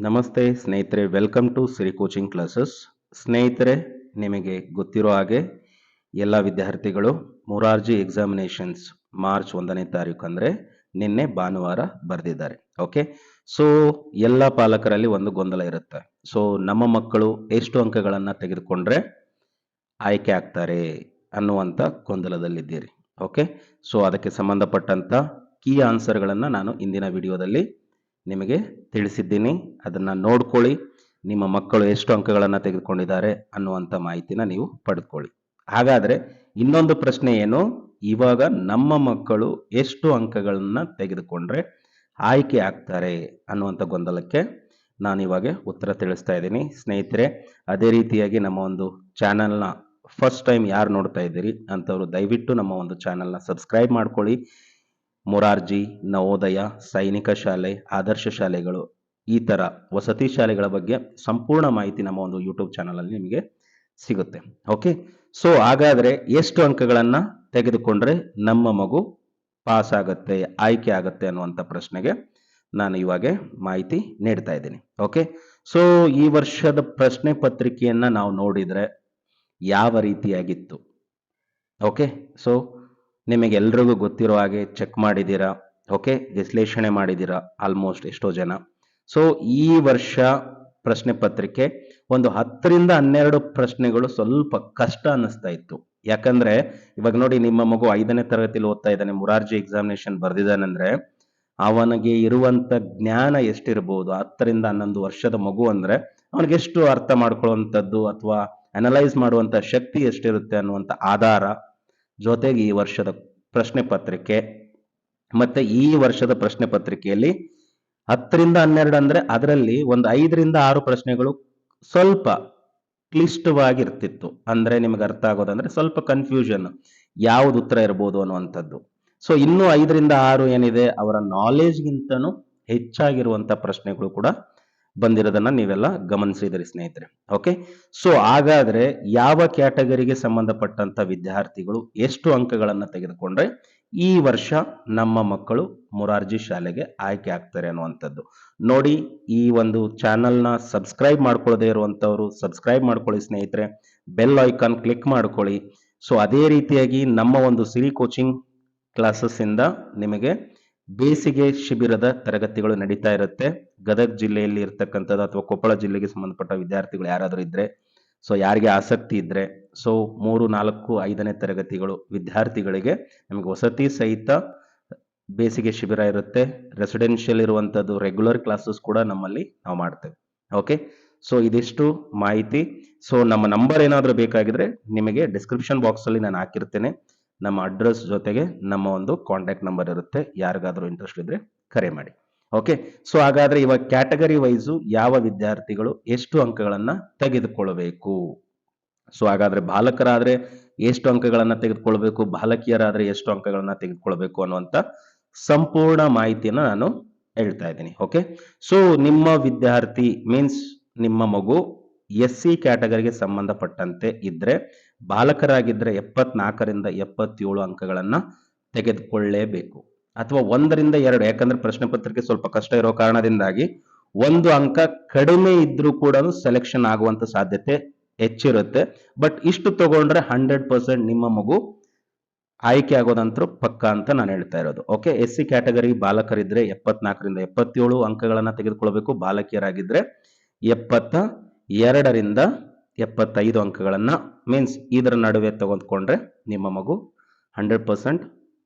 ನಮಸ್ತೆ ಸ್ನೇಹಿತರೆ, welcome to Siri coaching classes. ಸ್ನೇಹಿತರೆ, ನಿಮಗೆ ಗೊತ್ತಿರೋ ಹಾಗೆ ಎಲ್ಲ ವಿದ್ಯಾರ್ಥಿಗಳು ಮೊರಾರ್ಜಿ ಎಕ್ಸಾಮಿನೇಷನ್ಸ್ ಮಾರ್ಚ್ 1ನೇ ತಾರೀಕು ಅಂದರೆ ನಿನ್ನೆ ಭಾನುವಾರ ಬರೆದಿದ್ದಾರೆ. ಓಕೆ, ಸೊ ಎಲ್ಲ ಪಾಲಕರಲ್ಲಿ ಒಂದು ಗೊಂದಲ ಇರುತ್ತೆ. ಸೊ ನಮ್ಮ ಮಕ್ಕಳು ಎಷ್ಟು ಅಂಕಗಳನ್ನು ತೆಗೆದುಕೊಂಡ್ರೆ ಆಯ್ಕೆ ಆಗ್ತಾರೆ ಅನ್ನುವಂಥ ಗೊಂದಲದಲ್ಲಿದ್ದೀರಿ. ಓಕೆ, ಸೊ ಅದಕ್ಕೆ ಸಂಬಂಧಪಟ್ಟಂಥ ಕೀ ಆನ್ಸರ್ಗಳನ್ನು ನಾನು ಇಂದಿನ ವಿಡಿಯೋದಲ್ಲಿ ನಿಮಗೆ ತಿಳಿಸಿದ್ದೀನಿ. ಅದನ್ನು ನೋಡ್ಕೊಳ್ಳಿ. ನಿಮ್ಮ ಮಕ್ಕಳು ಎಷ್ಟು ಅಂಕಗಳನ್ನು ತೆಗೆದುಕೊಂಡಿದ್ದಾರೆ ಅನ್ನುವಂಥ ಮಾಹಿತಿನ ನೀವು ಪಡೆದುಕೊಳ್ಳಿ. ಹಾಗಾದರೆ ಇನ್ನೊಂದು ಪ್ರಶ್ನೆ ಏನು, ಇವಾಗ ನಮ್ಮ ಮಕ್ಕಳು ಎಷ್ಟು ಅಂಕಗಳನ್ನು ತೆಗೆದುಕೊಂಡ್ರೆ ಆಯ್ಕೆ ಆಗ್ತಾರೆ ಅನ್ನುವಂಥ ಗೊಂದಲಕ್ಕೆ ನಾನು ಇವಾಗ ಉತ್ತರ ತಿಳಿಸ್ತಾ ಇದ್ದೀನಿ ಸ್ನೇಹಿತರೆ. ಅದೇ ರೀತಿಯಾಗಿ ನಮ್ಮ ಒಂದು ಚಾನಲ್ನ ಫಸ್ಟ್ ಟೈಮ್ ಯಾರು ನೋಡ್ತಾ ಇದ್ದೀರಿ ಅಂಥವ್ರು ದಯವಿಟ್ಟು ನಮ್ಮ ಒಂದು ಚಾನಲ್ನ ಸಬ್ಸ್ಕ್ರೈಬ್ ಮಾಡ್ಕೊಳ್ಳಿ. ಮೊರಾರ್ಜಿ, ನವೋದಯ, ಸೈನಿಕ ಶಾಲೆ, ಆದರ್ಶ ಶಾಲೆಗಳು, ಈ ಥರ ವಸತಿ ಶಾಲೆಗಳ ಬಗ್ಗೆ ಸಂಪೂರ್ಣ ಮಾಹಿತಿ ನಮ್ಮ ಒಂದು ಯೂಟ್ಯೂಬ್ ಚಾನಲಲ್ಲಿ ನಿಮಗೆ ಸಿಗುತ್ತೆ. ಓಕೆ, ಸೊ ಹಾಗಾದರೆ ಎಷ್ಟು ಅಂಕಗಳನ್ನು ತೆಗೆದುಕೊಂಡ್ರೆ ನಮ್ಮ ಮಗು ಪಾಸ್ ಆಗುತ್ತೆ, ಆಯ್ಕೆ ಆಗುತ್ತೆ ಅನ್ನುವಂಥ ಪ್ರಶ್ನೆಗೆ ನಾನು ಇವಾಗ ಮಾಹಿತಿ ನೀಡ್ತಾ ಇದ್ದೀನಿ. ಓಕೆ, ಸೊ ಈ ವರ್ಷದ ಪ್ರಶ್ನೆ ಪತ್ರಿಕೆಯನ್ನು ನಾವು ನೋಡಿದರೆ ಯಾವ ರೀತಿಯಾಗಿತ್ತು? ಓಕೆ, ಸೊ ನಿಮಗೆಲ್ರಿಗೂ ಗೊತ್ತಿರೋ ಹಾಗೆ ಚೆಕ್ ಮಾಡಿದ್ದೀರಾ. ಓಕೆ, ವಿಶ್ಲೇಷಣೆ ಮಾಡಿದ್ದೀರಾ ಆಲ್ಮೋಸ್ಟ್ ಎಷ್ಟೋ ಜನ. ಸೊ ಈ ವರ್ಷ ಪ್ರಶ್ನೆ ಪತ್ರಿಕೆ ಒಂದು 10ರಿಂದ 12 ಪ್ರಶ್ನೆಗಳು ಸ್ವಲ್ಪ ಕಷ್ಟ ಅನ್ನಿಸ್ತಾ ಇತ್ತು. ಯಾಕಂದ್ರೆ ಇವಾಗ ನೋಡಿ, ನಿಮ್ಮ ಮಗು 5ನೇ ತರಗತಿಯಲ್ಲಿ ಓದ್ತಾ ಇದ್ದಾನೆ, ಮೊರಾರ್ಜಿ ಎಕ್ಸಾಮಿನೇಷನ್ ಬರ್ದಿದ್ದಾನಂದ್ರೆ ಅವನಿಗೆ ಇರುವಂತ ಜ್ಞಾನ ಎಷ್ಟಿರ್ಬೋದು? 10ರಿಂದ 11 ವರ್ಷದ ಮಗು ಅಂದ್ರೆ ಅವನಿಗೆ ಎಷ್ಟು ಅರ್ಥ ಮಾಡ್ಕೊಳ್ಳುವಂಥದ್ದು ಅಥವಾ ಅನಲೈಸ್ ಮಾಡುವಂತ ಶಕ್ತಿ ಎಷ್ಟಿರುತ್ತೆ ಅನ್ನುವಂಥ ಆಧಾರ, ಜೊತೆಗೆ ಈ ವರ್ಷದ ಪ್ರಶ್ನೆ ಪತ್ರಿಕೆ ಮತ್ತೆ ಈ ವರ್ಷದ ಪ್ರಶ್ನೆ ಪತ್ರಿಕೆಯಲ್ಲಿ 10ರಿಂದ 12 ಅಂದ್ರೆ ಅದರಲ್ಲಿ ಒಂದು 5ರಿಂದ 6 ಪ್ರಶ್ನೆಗಳು ಸ್ವಲ್ಪ ಕ್ಲಿಷ್ಟವಾಗಿರ್ತಿತ್ತು. ಅಂದ್ರೆ ನಿಮಗೆ ಅರ್ಥ ಆಗೋದಂದ್ರೆ ಸ್ವಲ್ಪ ಕನ್ಫ್ಯೂಷನ್, ಯಾವ್ದು ಉತ್ತರ ಇರ್ಬೋದು ಅನ್ನುವಂಥದ್ದು. ಸೊ ಇನ್ನು 5ರಿಂದ 6 ಏನಿದೆ ಅವರ ನಾಲೆಜ್ಗಿಂತನೂ ಹೆಚ್ಚಾಗಿರುವಂತ ಪ್ರಶ್ನೆಗಳು ಕೂಡ ಬಂದಿರೋದನ್ನ ನೀವೆಲ್ಲ ಗಮನಿಸಿದಿರಿ ಸ್ನೇಹಿತರೆ. ಓಕೆ, ಸೊ ಹಾಗಾದ್ರೆ ಯಾವ ಕ್ಯಾಟಗರಿಗೆ ಸಂಬಂಧಪಟ್ಟಂತ ವಿದ್ಯಾರ್ಥಿಗಳು ಎಷ್ಟು ಅಂಕಗಳನ್ನು ತೆಗೆದುಕೊಂಡ್ರೆ ಈ ವರ್ಷ ನಮ್ಮ ಮಕ್ಕಳು ಮೊರಾರ್ಜಿ ಶಾಲೆಗೆ ಆಯ್ಕೆ ಆಗ್ತಾರೆ ಅನ್ನುವಂಥದ್ದು ನೋಡಿ. ಈ ಒಂದು ಚಾನಲ್ನ ಸಬ್ಸ್ಕ್ರೈಬ್ ಮಾಡ್ಕೊಳ್ಳದೆ ಇರುವಂತವ್ರು ಸಬ್ಸ್ಕ್ರೈಬ್ ಮಾಡ್ಕೊಳ್ಳಿ ಸ್ನೇಹಿತರೆ, ಬೆಲ್ ಐಕಾನ್ ಕ್ಲಿಕ್ ಮಾಡ್ಕೊಳ್ಳಿ. ಸೊ ಅದೇ ರೀತಿಯಾಗಿ ನಮ್ಮ ಒಂದು ಸಿರಿ ಕೋಚಿಂಗ್ ಕ್ಲಾಸಸ್ ಇಂದ ನಿಮಗೆ ಬೇಸಿಗೆ ಶಿಬಿರದ ತರಗತಿಗಳು ನಡೀತಾ ಇರುತ್ತೆ. ಗದಗ ಜಿಲ್ಲೆಯಲ್ಲಿ ಇರ್ತಕ್ಕಂಥದ್ದು ಅಥವಾ ಕೊಪ್ಪಳ ಜಿಲ್ಲೆಗೆ ಸಂಬಂಧಪಟ್ಟ ವಿದ್ಯಾರ್ಥಿಗಳು ಯಾರಾದರೂ ಇದ್ರೆ, ಸೊ ಯಾರಿಗೆ ಆಸಕ್ತಿ ಇದ್ರೆ, ಸೊ 3, 4, 5ನೇ ತರಗತಿಗಳು ವಿದ್ಯಾರ್ಥಿಗಳಿಗೆ ನಮಗೆ ವಸತಿ ಸಹಿತ ಬೇಸಿಗೆ ಶಿಬಿರ ಇರುತ್ತೆ. ರೆಸಿಡೆನ್ಷಿಯಲ್ ಇರುವಂಥದ್ದು ರೆಗ್ಯುಲರ್ ಕ್ಲಾಸಸ್ ಕೂಡ ನಮ್ಮಲ್ಲಿ ನಾವು ಮಾಡ್ತೇವೆ. ಓಕೆ, ಸೊ ಇದಿಷ್ಟು ಮಾಹಿತಿ. ಸೊ ನಮ್ಮ ನಂಬರ್ ಏನಾದರೂ ಬೇಕಾಗಿದ್ರೆ ನಿಮಗೆ ಡಿಸ್ಕ್ರಿಪ್ಷನ್ ಬಾಕ್ಸ್ ಅಲ್ಲಿ ನಾನು ಹಾಕಿರ್ತೇನೆ. ನಮ್ಮ ಅಡ್ರೆಸ್ ಜೊತೆಗೆ ನಮ್ಮ ಒಂದು ಕಾಂಟ್ಯಾಕ್ಟ್ ನಂಬರ್ ಇರುತ್ತೆ. ಯಾರಿಗಾದ್ರೂ ಇಂಟ್ರೆಸ್ಟ್ ಇದ್ರೆ ಕರೆ ಮಾಡಿ. ಓಕೆ, ಸೊ ಹಾಗಾದ್ರೆ ಇವಾಗ ಕ್ಯಾಟಗರಿ ವೈಸು ಯಾವ ವಿದ್ಯಾರ್ಥಿಗಳು ಎಷ್ಟು ಅಂಕಗಳನ್ನ ತೆಗೆದುಕೊಳ್ಳಬೇಕು? ಸೊ ಹಾಗಾದ್ರೆ ಬಾಲಕರಾದ್ರೆ ಎಷ್ಟು ಅಂಕಗಳನ್ನ ತೆಗೆದುಕೊಳ್ಬೇಕು, ಬಾಲಕಿಯರಾದ್ರೆ ಎಷ್ಟು ಅಂಕಗಳನ್ನ ತೆಗೆದುಕೊಳ್ಬೇಕು ಅನ್ನುವಂತ ಸಂಪೂರ್ಣ ಮಾಹಿತಿಯನ್ನ ನಾನು ಹೇಳ್ತಾ ಇದ್ದೀನಿ. ಓಕೆ, ಸೊ ನಿಮ್ಮ ವಿದ್ಯಾರ್ಥಿ ಮೀನ್ಸ್ ನಿಮ್ಮ ಮಗು SC ಕ್ಯಾಟಗರಿಗೆ ಸಂಬಂಧಪಟ್ಟಂತೆ ಇದ್ರೆ ಬಾಲಕರಾಗಿದ್ರೆ 74ರಿಂದ 77 ಅಂಕಗಳನ್ನ ತೆಗೆದುಕೊಳ್ಳಲೇಬೇಕು. ಅಥವಾ 1ರಿಂದ 2, ಯಾಕಂದ್ರೆ ಪ್ರಶ್ನೆ ಪತ್ರಿಕೆ ಸ್ವಲ್ಪ ಕಷ್ಟ ಇರೋ ಕಾರಣದಿಂದಾಗಿ 1 ಅಂಕ ಕಡಿಮೆ ಇದ್ರೂ ಕೂಡ ಸೆಲೆಕ್ಷನ್ ಆಗುವಂತ ಸಾಧ್ಯತೆ ಹೆಚ್ಚಿರುತ್ತೆ. ಬಟ್ ಇಷ್ಟು ತಗೊಂಡ್ರೆ 100% ನಿಮ್ಮ ಮಗು ಆಯ್ಕೆ ಆಗೋದಂತರೂ ಪಕ್ಕ ಅಂತ ನಾನು ಹೇಳ್ತಾ ಇರೋದು. ಓಕೆ, SC ಕ್ಯಾಟಗರಿ ಬಾಲಕರಿದ್ರೆ 74ರಿಂದ 77 ಅಂಕಗಳನ್ನ ತೆಗೆದುಕೊಳ್ಬೇಕು, ಬಾಲಕಿಯರಾಗಿದ್ರೆ 72ರಿಂದ 75 ಅಂಕಗಳನ್ನ ಮೀನ್ಸ್ ಇದರ ನಡುವೆ ತೆಗೆದುಕೊಂಡ್ರೆ ನಿಮ್ಮ ಮಗು 100%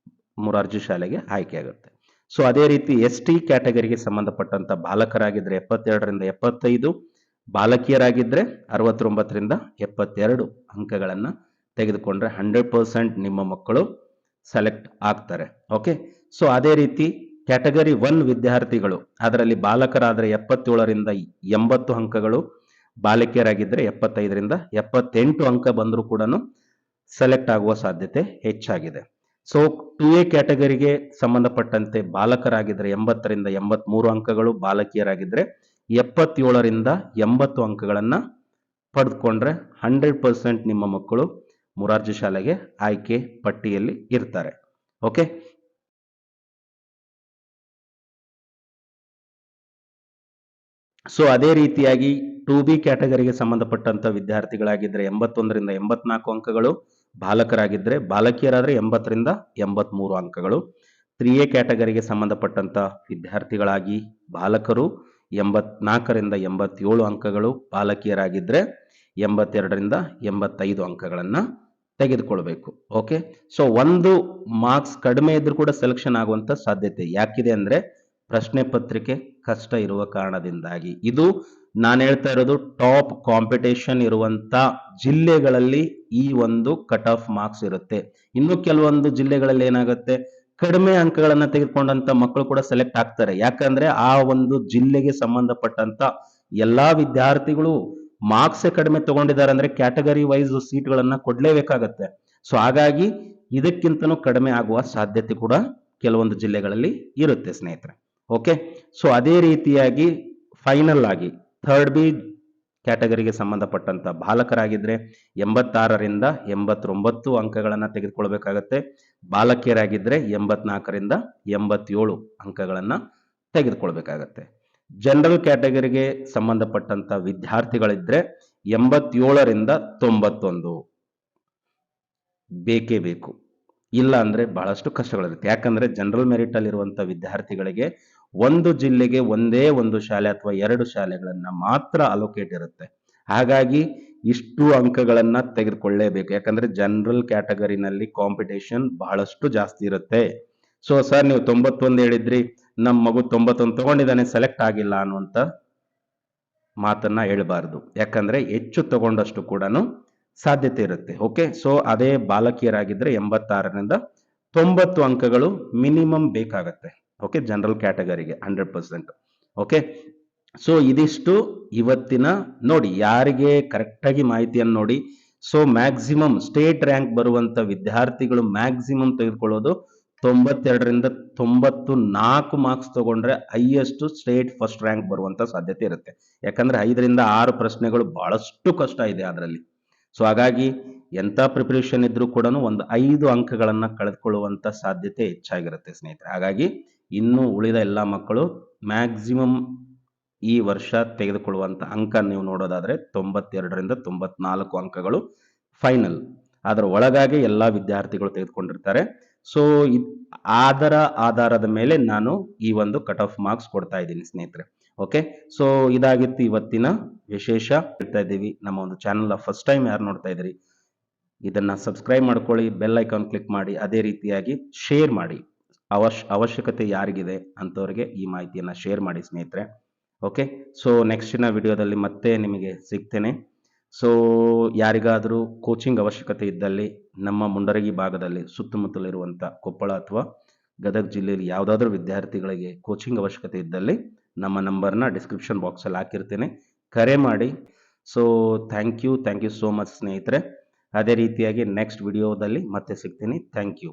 ಮೊರಾರ್ಜಿ ಶಾಲೆಗೆ ಆಯ್ಕೆ ಆಗುತ್ತೆ. ಸೊ ಅದೇ ರೀತಿ ST ಕ್ಯಾಟಗರಿಗೆ ಸಂಬಂಧಪಟ್ಟಂತ ಬಾಲಕರಾಗಿದ್ರೆ 72ರಿಂದ 75, ಬಾಲಕಿಯರಾಗಿದ್ರೆ 69ರಿಂದ 72 ಅಂಕಗಳನ್ನ ತೆಗೆದುಕೊಂಡ್ರೆ 100% ನಿಮ್ಮ ಮಕ್ಕಳು ಸೆಲೆಕ್ಟ್ ಆಗ್ತಾರೆ. ಓಕೆ, ಸೊ ಅದೇ ರೀತಿ ಕ್ಯಾಟಗರಿ 1 ವಿದ್ಯಾರ್ಥಿಗಳು, ಅದರಲ್ಲಿ ಬಾಲಕರಾದ್ರೆ 77ರಿಂದ 80 ಅಂಕಗಳು, ಬಾಲಕಿಯರಾಗಿದ್ರೆ 75ರಿಂದ 78 ಅಂಕ ಬಂದರೂ ಕೂಡ ಸೆಲೆಕ್ಟ್ ಆಗುವ ಸಾಧ್ಯತೆ ಹೆಚ್ಚಾಗಿದೆ. ಸೊ 2A ಕ್ಯಾಟಗರಿಗೆ ಸಂಬಂಧಪಟ್ಟಂತೆ ಬಾಲಕರಾಗಿದ್ರೆ 80ರಿಂದ 83 ಅಂಕಗಳು, ಬಾಲಕಿಯರಾಗಿದ್ರೆ 77ರಿಂದ 80 ಅಂಕಗಳನ್ನ ಪಡೆದುಕೊಂಡ್ರೆ 100% ನಿಮ್ಮ ಮಕ್ಕಳು ಮೊರಾರ್ಜಿ ಶಾಲೆಗೆ ಆಯ್ಕೆ ಪಟ್ಟಿಯಲ್ಲಿ ಇರ್ತಾರೆ. ಓಕೆ, ಸೊ ಅದೇ ರೀತಿಯಾಗಿ 2B ಕ್ಯಾಟಗರಿಗೆ ಸಂಬಂಧಪಟ್ಟಂತ ವಿದ್ಯಾರ್ಥಿಗಳಾಗಿದ್ರೆ 81ರಿಂದ 84 ಅಂಕಗಳು, ಬಾಲಕರಾಗಿದ್ರೆ ಬಾಲಕಿಯರಾದ್ರೆ 80ರಿಂದ 83 ಅಂಕಗಳು. 3A ಕ್ಯಾಟಗರಿಗೆ ಸಂಬಂಧಪಟ್ಟಂತ ವಿದ್ಯಾರ್ಥಿಗಳಾಗಿ ಬಾಲಕರು 84ರಿಂದ 87 ಅಂಕಗಳು, ಬಾಲಕಿಯರಾಗಿದ್ರೆ 82ರಿಂದ 85 ಅಂಕಗಳನ್ನ ತೆಗೆದುಕೊಳ್ಬೇಕು. ಓಕೆ, ಸೊ ಒಂದು ಮಾರ್ಕ್ಸ್ ಕಡಿಮೆ ಇದ್ರೂ ಕೂಡ ಸೆಲೆಕ್ಷನ್ ಆಗುವಂತ ಸಾಧ್ಯತೆ ಯಾಕಿದೆ ಅಂದ್ರೆ ಪ್ರಶ್ನೆ ಪತ್ರಿಕೆ ಕಷ್ಟ ಇರುವ ಕಾರಣದಿಂದಾಗಿ. ಇದು ನಾನು ಹೇಳ್ತಾ ಇರೋದು ಟಾಪ್ ಕಾಂಪಿಟೇಷನ್ ಇರುವಂತ ಜಿಲ್ಲೆಗಳಲ್ಲಿ ಈ ಒಂದು ಕಟ್ ಆಫ್ ಮಾರ್ಕ್ಸ್ ಇರುತ್ತೆ. ಇನ್ನು ಕೆಲವೊಂದು ಜಿಲ್ಲೆಗಳಲ್ಲಿ ಏನಾಗುತ್ತೆ, ಕಡಿಮೆ ಅಂಕಗಳನ್ನ ತೆಗೆದುಕೊಂಡಂತ ಮಕ್ಕಳು ಕೂಡ ಸೆಲೆಕ್ಟ್ ಆಗ್ತಾರೆ. ಯಾಕಂದ್ರೆ ಆ ಒಂದು ಜಿಲ್ಲೆಗೆ ಸಂಬಂಧಪಟ್ಟಂತ ಎಲ್ಲಾ ವಿದ್ಯಾರ್ಥಿಗಳು ಮಾರ್ಕ್ಸ್ ಕಡಿಮೆ ತಗೊಂಡಿದ್ದಾರೆ ಅಂದ್ರೆ ಕ್ಯಾಟಗರಿ ವೈಸ್ ಸೀಟ್ಗಳನ್ನ ಕೊಡ್ಲೇಬೇಕಾಗತ್ತೆ. ಸೊ ಹಾಗಾಗಿ ಇದಕ್ಕಿಂತನೂ ಕಡಿಮೆ ಆಗುವ ಸಾಧ್ಯತೆ ಕೂಡ ಕೆಲವೊಂದು ಜಿಲ್ಲೆಗಳಲ್ಲಿ ಇರುತ್ತೆ ಸ್ನೇಹಿತರೆ. ಓಕೆ, ಸೊ ಅದೇ ರೀತಿಯಾಗಿ ಫೈನಲ್ ಆಗಿ 3B ಕ್ಯಾಟಗರಿಗೆ ಸಂಬಂಧಪಟ್ಟಂತ ಬಾಲಕರಾಗಿದ್ರೆ 86ರಿಂದ 89 ಅಂಕಗಳನ್ನ ತೆಗೆದುಕೊಳ್ಬೇಕಾಗತ್ತೆ, ಬಾಲಕಿಯರಾಗಿದ್ರೆ 84ರಿಂದ 87 ಅಂಕಗಳನ್ನ ತೆಗೆದುಕೊಳ್ಬೇಕಾಗತ್ತೆ. ಜನರಲ್ ಕ್ಯಾಟಗರಿಗೆ ಸಂಬಂಧಪಟ್ಟಂತ ವಿದ್ಯಾರ್ಥಿಗಳಿದ್ರೆ 87ರಿಂದ 91 ಬೇಕೇ ಬೇಕು. ಇಲ್ಲ ಅಂದ್ರೆ ಬಹಳಷ್ಟು ಕಷ್ಟಗಳಿರುತ್ತೆ. ಯಾಕಂದ್ರೆ ಜನರಲ್ ಮೆರಿಟ್ ಅಲ್ಲಿ ಇರುವಂತ ವಿದ್ಯಾರ್ಥಿಗಳಿಗೆ ಒಂದು ಜಿಲ್ಲೆಗೆ ಒಂದೇ ಒಂದು ಶಾಲೆ ಅಥವಾ 2 ಶಾಲೆಗಳನ್ನ ಮಾತ್ರ ಅಲೋಕೇಟ್ ಇರುತ್ತೆ. ಹಾಗಾಗಿ ಇಷ್ಟು ಅಂಕಗಳನ್ನ ತೆಗೆದುಕೊಳ್ಳೇಬೇಕು. ಯಾಕಂದ್ರೆ ಜನರಲ್ ಕ್ಯಾಟಗರಿನಲ್ಲಿ ಕಾಂಪಿಟೇಷನ್ ಬಹಳಷ್ಟು ಜಾಸ್ತಿ ಇರುತ್ತೆ. ಸೊ ಸರ್ ನೀವು 91 ಹೇಳಿದ್ರಿ, ನಮ್ಮ ಮಗು 91 ತಗೊಂಡಿದ್ದಾನೆ, ಸೆಲೆಕ್ಟ್ ಆಗಿಲ್ಲ ಅನ್ನುವಂತ ಮಾತನ್ನ ಹೇಳಬಾರದು. ಯಾಕಂದ್ರೆ ಹೆಚ್ಚು ತಗೊಂಡಷ್ಟು ಕೂಡ ಸಾಧ್ಯತೆ ಇರುತ್ತೆ. ಓಕೆ, ಸೊ ಅದೇ ಬಾಲಕಿಯರಾಗಿದ್ರೆ 86ರಿಂದ 90 ಅಂಕಗಳು ಮಿನಿಮಮ್ ಬೇಕಾಗತ್ತೆ. ಓಕೆ, ಜನರಲ್ ಕ್ಯಾಟಗರಿಗೆ 100%. ಓಕೆ, ಸೊ ಇದಿಷ್ಟು ಇವತ್ತಿನ ನೋಡಿ, ಯಾರಿಗೆ ಕರೆಕ್ಟ್ ಆಗಿ ಮಾಹಿತಿಯನ್ನು ನೋಡಿ. ಸೊ ಮ್ಯಾಕ್ಸಿಮಮ್ ಸ್ಟೇಟ್ ರ್ಯಾಂಕ್ ಬರುವಂತ ವಿದ್ಯಾರ್ಥಿಗಳು ಮ್ಯಾಕ್ಸಿಮಮ್ ತೆಗೆದುಕೊಳ್ಳೋದು 92ರಿಂದ 94 ಮಾರ್ಕ್ಸ್ ತಗೊಂಡ್ರೆ ಹೈಯೆಸ್ಟ್ ಸ್ಟೇಟ್ ಫಸ್ಟ್ ರ್ಯಾಂಕ್ ಬರುವಂತ ಸಾಧ್ಯತೆ ಇರುತ್ತೆ. ಯಾಕಂದ್ರೆ 5ರಿಂದ 6 ಪ್ರಶ್ನೆಗಳು ಬಹಳಷ್ಟು ಕಷ್ಟ ಇದೆ ಅದರಲ್ಲಿ. ಸೊ ಹಾಗಾಗಿ ಎಂತ ಪ್ರಿಪರೇಷನ್ ಇದ್ರೂ ಕೂಡ ಒಂದು 5 ಅಂಕಗಳನ್ನ ಕಳೆದುಕೊಳ್ಳುವಂತ ಸಾಧ್ಯತೆ ಹೆಚ್ಚಾಗಿರುತ್ತೆ ಸ್ನೇಹಿತರೆ. ಹಾಗಾಗಿ ಇನ್ನು ಉಳಿದ ಎಲ್ಲಾ ಮಕ್ಕಳು ಮ್ಯಾಕ್ಸಿಮಮ್ ಈ ವರ್ಷ ತೆಗೆದುಕೊಳ್ಳುವಂತ ಅಂಕ ನೀವು ನೋಡೋದಾದ್ರೆ 92ರಿಂದ 94 ಅಂಕಗಳು ಫೈನಲ್. ಅದರ ಒಳಗಾಗಿ ಎಲ್ಲಾ ವಿದ್ಯಾರ್ಥಿಗಳು ತೆಗೆದುಕೊಂಡಿರ್ತಾರೆ. ಸೊ ಅದರ ಆಧಾರದ ಮೇಲೆ ನಾನು ಈ ಒಂದು ಕಟ್ ಆಫ್ ಮಾರ್ಕ್ಸ್ ಕೊಡ್ತಾ ಇದ್ದೀನಿ ಸ್ನೇಹಿತರೆ. ಓಕೆ, ಸೊ ಇದಾಗಿತ್ತು ಇವತ್ತಿನ ವಿಶೇಷ. ಹೇಳ್ತಾ ಇದ್ದೀವಿ, ನಮ್ಮ ಒಂದು ಚಾನೆಲ್ ಫಸ್ಟ್ ಟೈಮ್ ಯಾರು ನೋಡ್ತಾ ಇದ್ದೀರಿ ಇದನ್ನ ಸಬ್ಸ್ಕ್ರೈಬ್ ಮಾಡ್ಕೊಳ್ಳಿ, ಬೆಲ್ ಐಕಾನ್ ಕ್ಲಿಕ್ ಮಾಡಿ, ಅದೇ ರೀತಿಯಾಗಿ ಶೇರ್ ಮಾಡಿ. ಅವಶ್ಯಕತೆ ಯಾರಿಗಿದೆ ಅಂತವರಿಗೆ ಈ ಮಾಹಿತಿಯನ್ನ ಶೇರ್ ಮಾಡಿ ಸ್ನೇಹಿತರೆ. ಓಕೆ, ಸೊ ನೆಕ್ಸ್ಟಿನ ವಿಡಿಯೋದಲ್ಲಿ ಮತ್ತೆ ನಿಮಗೆ ಸಿಗ್ತೇನೆ. ಸೊ ಯಾರಿಗಾದರೂ ಕೋಚಿಂಗ್ ಅವಶ್ಯಕತೆ ಇದ್ದಲ್ಲಿ ನಮ್ಮ ಮುಂಡರಗಿ ಭಾಗದಲ್ಲಿ ಸುತ್ತಮುತ್ತಲಿರುವಂಥ ಕೊಪ್ಪಳ ಅಥವಾ ಗದಗ ಜಿಲ್ಲೆಯಲ್ಲಿ ಯಾವುದಾದ್ರೂ ವಿದ್ಯಾರ್ಥಿಗಳಿಗೆ ಕೋಚಿಂಗ್ ಅವಶ್ಯಕತೆ ಇದ್ದಲ್ಲಿ ನಮ್ಮ ನಂಬರ್ನ ಡಿಸ್ಕ್ರಿಪ್ಷನ್ ಬಾಕ್ಸಲ್ಲಿ ಹಾಕಿರ್ತೇನೆ, ಕರೆ ಮಾಡಿ. So thank you so much ಸ್ನೇಹಿತರೆ. ಅದೇ ರೀತಿಯಾಗಿ ನೆಕ್ಸ್ಟ್ ವಿಡಿಯೋದಲ್ಲಿ ಮತ್ತೆ ಸಿಗ್ತೀನಿ. Thank you.